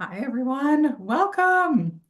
Hi, everyone. Welcome.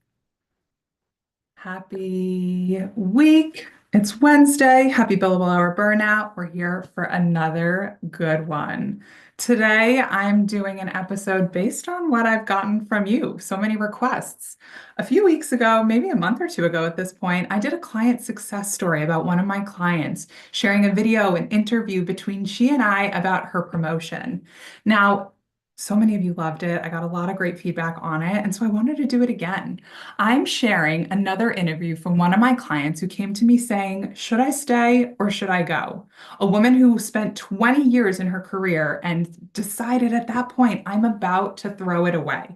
Happy week. It's Wednesday. Happy Billable Hour Burnout. We're here for another good one. Today, I'm doing an episode based on what I've gotten from you. So many requests. A few weeks ago, maybe a month or two ago at this point, I did a client success story about one of my clients, sharing a video, an interview between she and I about her promotion. Now, so many of you loved it. I got a lot of great feedback on it. And so I wanted to do it again. I'm sharing another interview from one of my clients who came to me saying, should I stay or should I go? A woman who spent 20 years in her career and decided at that point, I'm about to throw it away.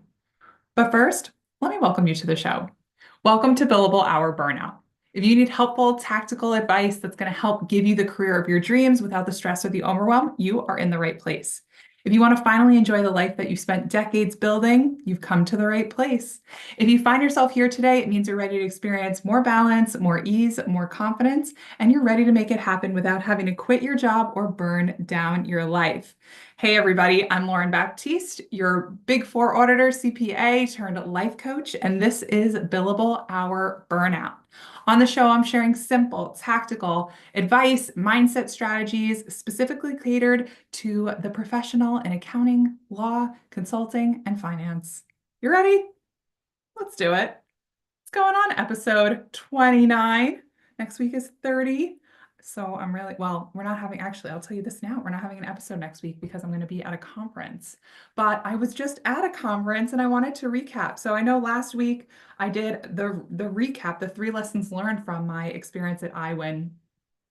But first, let me welcome you to the show. Welcome to Billable Hour Burnout. If you need helpful, tactical advice that's going to help give you the career of your dreams without the stress or the overwhelm, you are in the right place. If you want to finally enjoy the life that you spent decades building, you've come to the right place. If you find yourself here today, it means you're ready to experience more balance, more ease, more confidence, and you're ready to make it happen without having to quit your job or burn down your life. Hey, everybody, I'm Lauren Baptiste, your Big Four auditor, CPA turned life coach, and this is Billable Hour Burnout. On the show, I'm sharing simple, tactical advice, mindset strategies specifically catered to the professional in accounting, law, consulting, and finance. You ready? Let's do it. What's going on? Episode 29. Next week is 30. So I'm really, well, we're not having, actually, I'll tell you this now. We're not having an episode next week because I'm going to be at a conference. But I was just at a conference and I wanted to recap. So I know last week I did the recap, the 3 lessons learned from my experience at iWin.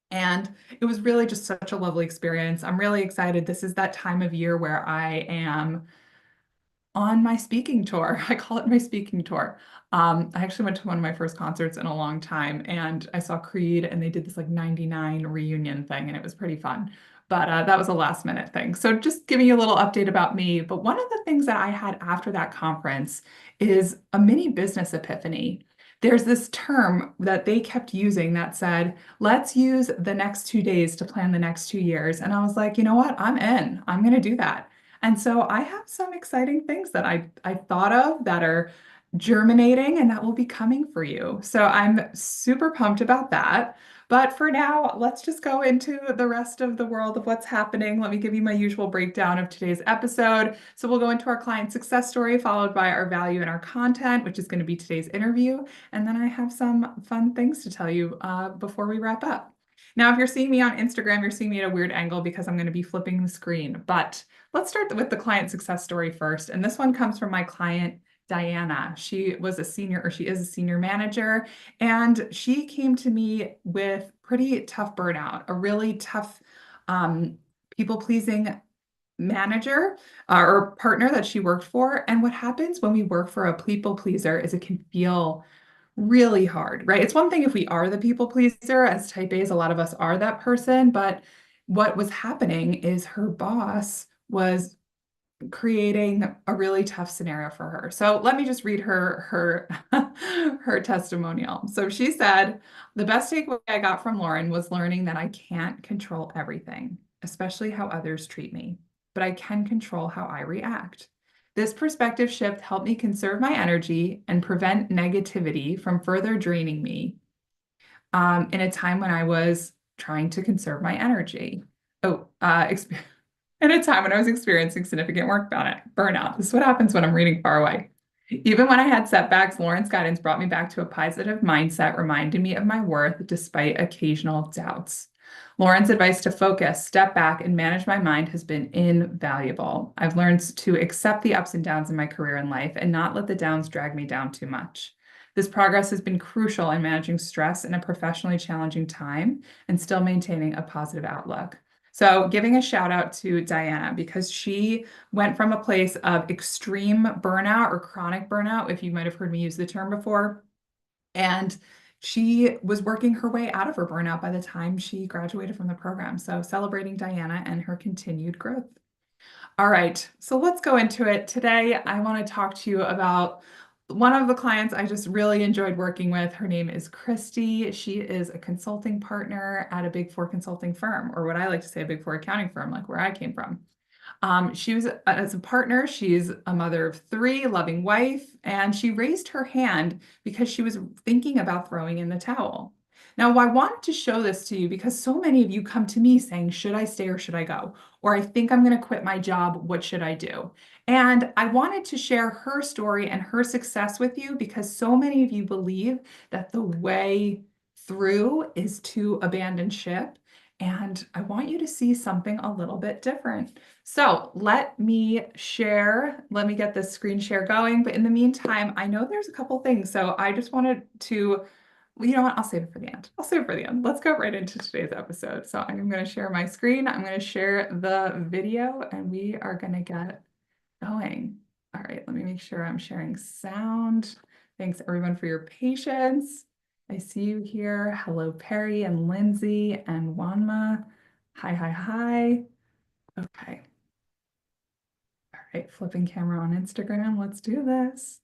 And it was really just such a lovely experience. I'm really excited. This is that time of year where I am on my speaking tour. I call it my speaking tour. I actually went to one of my first concerts in a long time and I saw Creed and they did this like 99 reunion thing and it was pretty fun. But that was a last minute thing. So just giving you a little update about me. But one of the things that I had after that conference is a mini business epiphany. There's this term that they kept using that said, let's use the next 2 days to plan the next 2 years. And I was like, you know what? I'm in. I'm going to do that. And so I have some exciting things that I thought of that are germinating and that will be coming for you. So I'm super pumped about that. But for now, let's just go into the rest of the world of what's happening. Let me give you my usual breakdown of today's episode. So we'll go into our client success story, followed by our value and our content, which is going to be today's interview. And then I have some fun things to tell you before we wrap up. Now, if you're seeing me on Instagram, you're seeing me at a weird angle because I'm going to be flipping the screen. But let's start with the client success story first. And this one comes from my client, Diana. She was a senior, or she is a senior manager, and she came to me with pretty tough burnout, a really tough people-pleasing manager or partner that she worked for. And what happens when we work for a people pleaser is it can feel really hard, right? It's one thing if we are the people pleaser, as type A's, a lot of us are that person, but what was happening is her boss was creating a really tough scenario for her. So let me just read her her testimonial. So she said, the best takeaway I got from Lauren was learning that I can't control everything, especially how others treat me, but I can control how I react. This perspective shift helped me conserve my energy and prevent negativity from further draining me in a time when I was trying to conserve my energy. Oh, at a time when I was experiencing significant work burnout. This is what happens when I'm reading far away. Even when I had setbacks, Lauren's guidance brought me back to a positive mindset, reminding me of my worth despite occasional doubts. Lauren's advice to focus, step back, and manage my mind has been invaluable. I've learned to accept the ups and downs in my career and life and not let the downs drag me down too much. This progress has been crucial in managing stress in a professionally challenging time and still maintaining a positive outlook. So, giving a shout out to Diana because she went from a place of extreme burnout or chronic burnout, if you might have heard me use the term before, and she was working her way out of her burnout by the time she graduated from the program. So, celebrating Diana and her continued growth. All right, so let's go into it. Today, I want to talk to you about one of the clients I just really enjoyed working with. Her name is Christy. She is a consulting partner at a Big Four consulting firm, or what I like to say, a Big Four accounting firm, like where I came from. She was, as a partner, she's a mother of three, loving wife, and she raised her hand because she was thinking about throwing in the towel. Now, I wanted to show this to you because so many of you come to me saying, should I stay or should I go? Or I think I'm going to quit my job. What should I do? And I wanted to share her story and her success with you because so many of you believe that the way through is to abandon ship. And I want you to see something a little bit different. So let me share, let me get this screen share going. But in the meantime, I know there's a couple things. So I just wanted to, well, you know what? I'll save it for the end. I'll save it for the end. Let's go right into today's episode. So I'm going to share my screen. I'm going to share the video and we are going to get going. All right, let me make sure I'm sharing sound. Thanks everyone for your patience. I see you here. Hello, Perry and Lindsay and Wanma. Hi, hi, hi. Okay. All right, flipping camera on Instagram. Let's do this.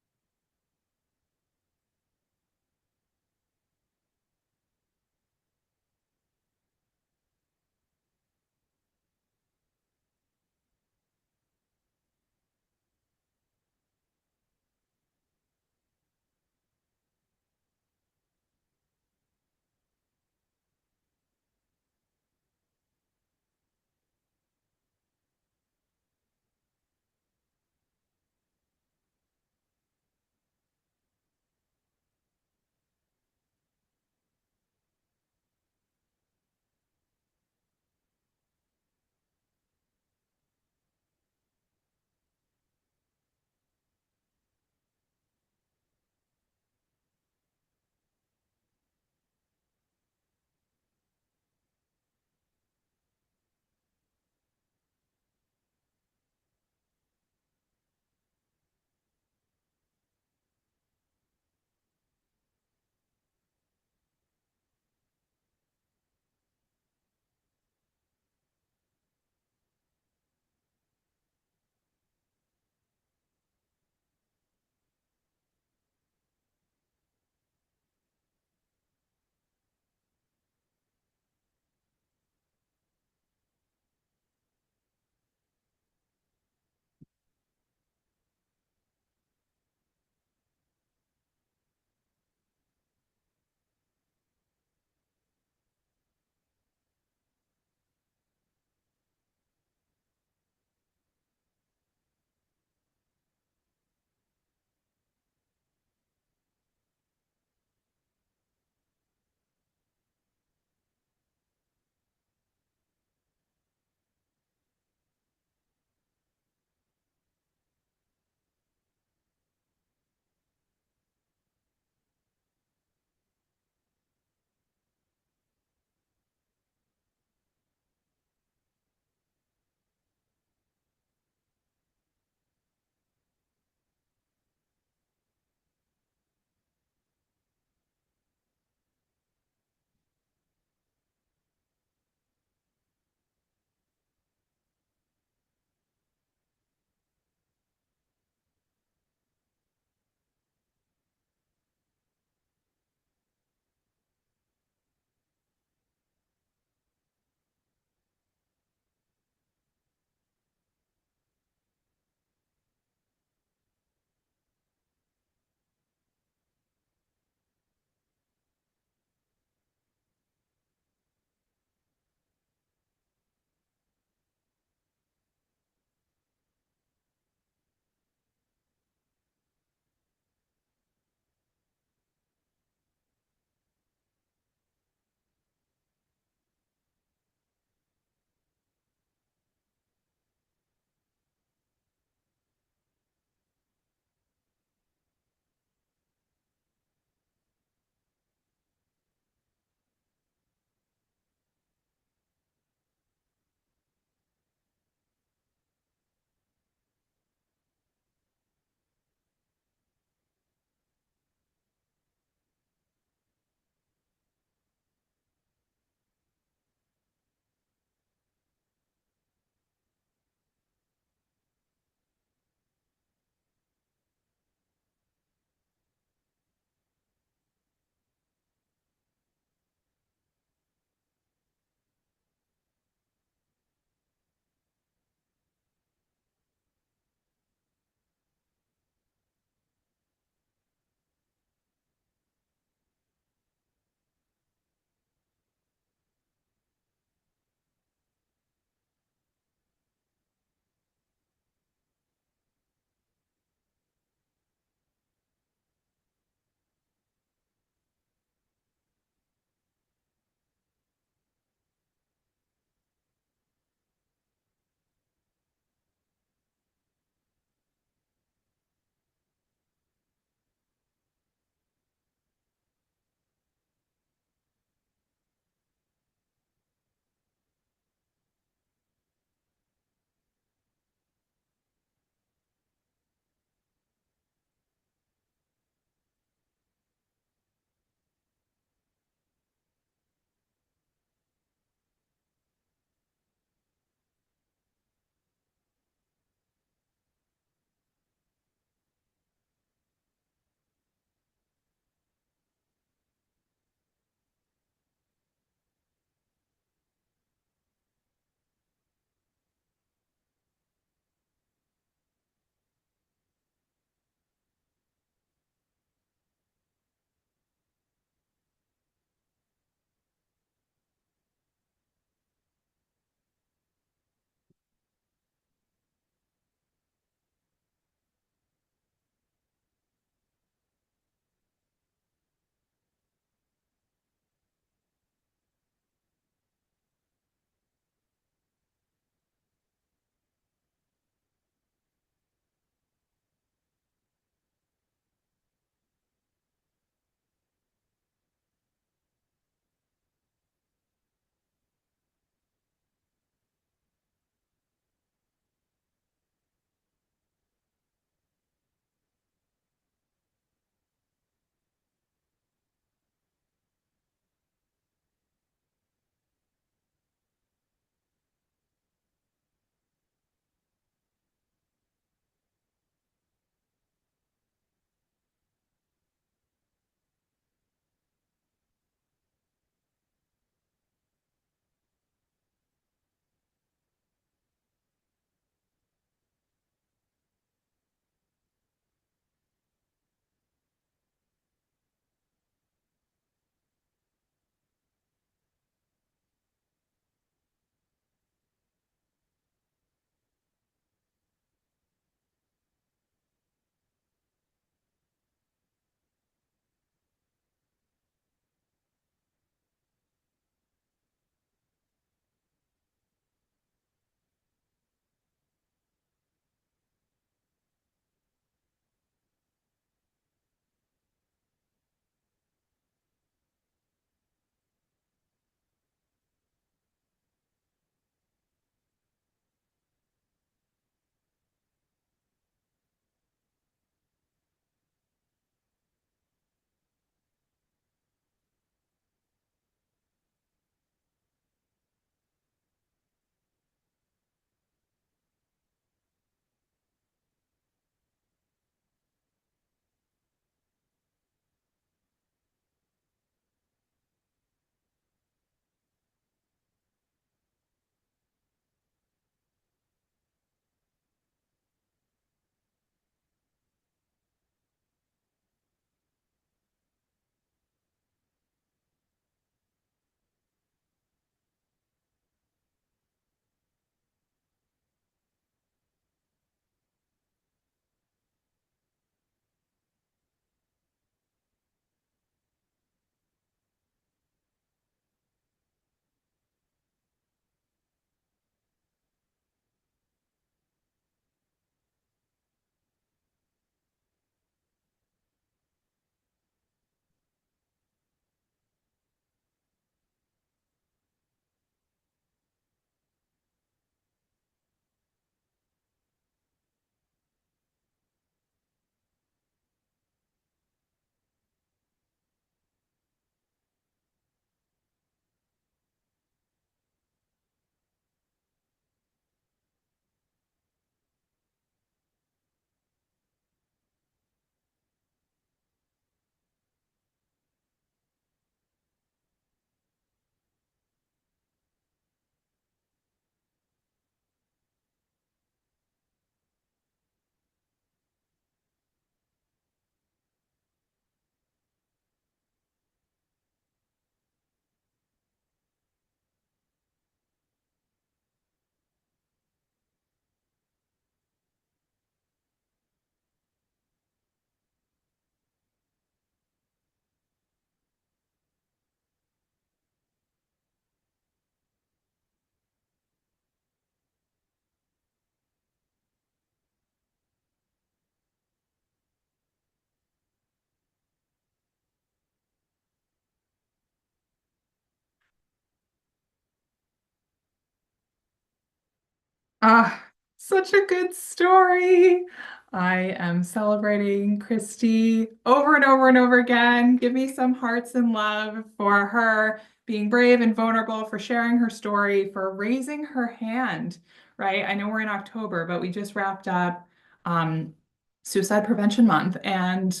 Ah, such a good story. I am celebrating Christy over and over and over again. Give me some hearts and love for her being brave and vulnerable, for sharing her story, for raising her hand, right? I know we're in October, but we just wrapped up um, Suicide Prevention Month, and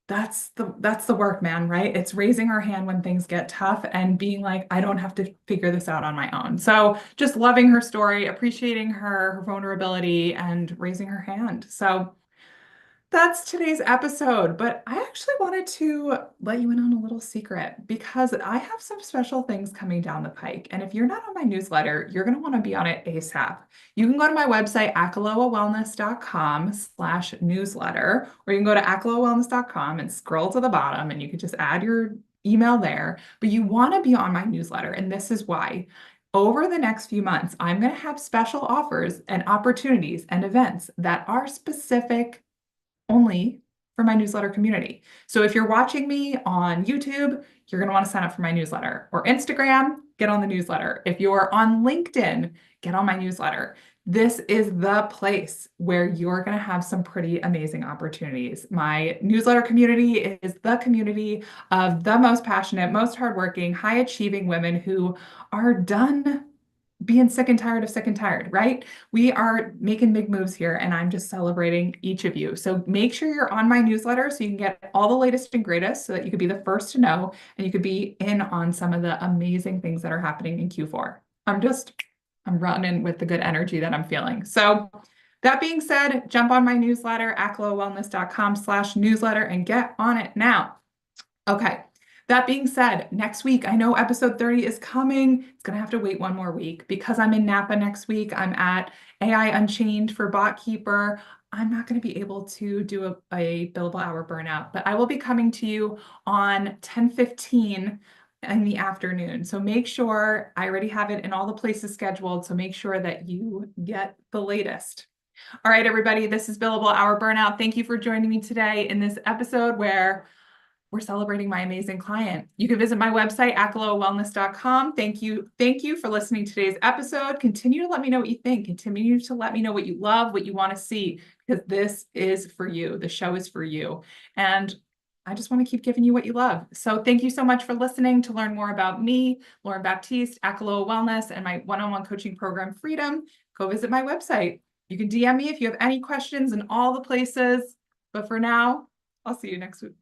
that's the work, man, right? It's raising her hand when things get tough and being like, I don't have to figure this out on my own. So just loving her story, appreciating her vulnerability, and raising her hand. So that's today's episode, but I actually wanted to let you in on a little secret because I have some special things coming down the pike. And if you're not on my newsletter, you're going to want to be on it ASAP. You can go to my website, akalowawellness.com/newsletter, or you can go to akalowawellness.com and scroll to the bottom and you can just add your email there. But you want to be on my newsletter. And this is why. Over the next few months, I'm going to have special offers and opportunities and events that are specific only for my newsletter community. So if you're watching me on YouTube, you're going to want to sign up for my newsletter, or Instagram, get on the newsletter. If you're on LinkedIn, get on my newsletter. This is the place where you're going to have some pretty amazing opportunities. My newsletter community is the community of the most passionate, most hardworking, high achieving women who are done being sick and tired of sick and tired, right? We are making big moves here, and I'm just celebrating each of you. So make sure you're on my newsletter so you can get all the latest and greatest so that you could be the first to know and you could be in on some of the amazing things that are happening in Q4. I'm running with the good energy that I'm feeling. So that being said, jump on my newsletter, akalowawellness.com/newsletter, and get on it now. Okay. That being said, next week, I know episode 30 is coming. It's going to have to wait one more week because I'm in Napa next week. I'm at AI Unchained for BotKeeper. I'm not going to be able to do a billable hour burnout, but I will be coming to you on 10:15 in the afternoon. So make sure I already have it in all the places scheduled. So make sure that you get the latest. All right, everybody, this is Billable Hour Burnout. Thank you for joining me today in this episode where we're celebrating my amazing client. You can visit my website, akalowawellness.com. Thank you. Thank you for listening to today's episode. Continue to let me know what you think. Continue to let me know what you love, what you want to see, because this is for you. The show is for you. And I just want to keep giving you what you love. So thank you so much for listening. To learn more about me, Lauren Baptiste, Akalowa Wellness, and my one-on-one coaching program, Freedom, go visit my website. You can DM me if you have any questions in all the places. But for now, I'll see you next week.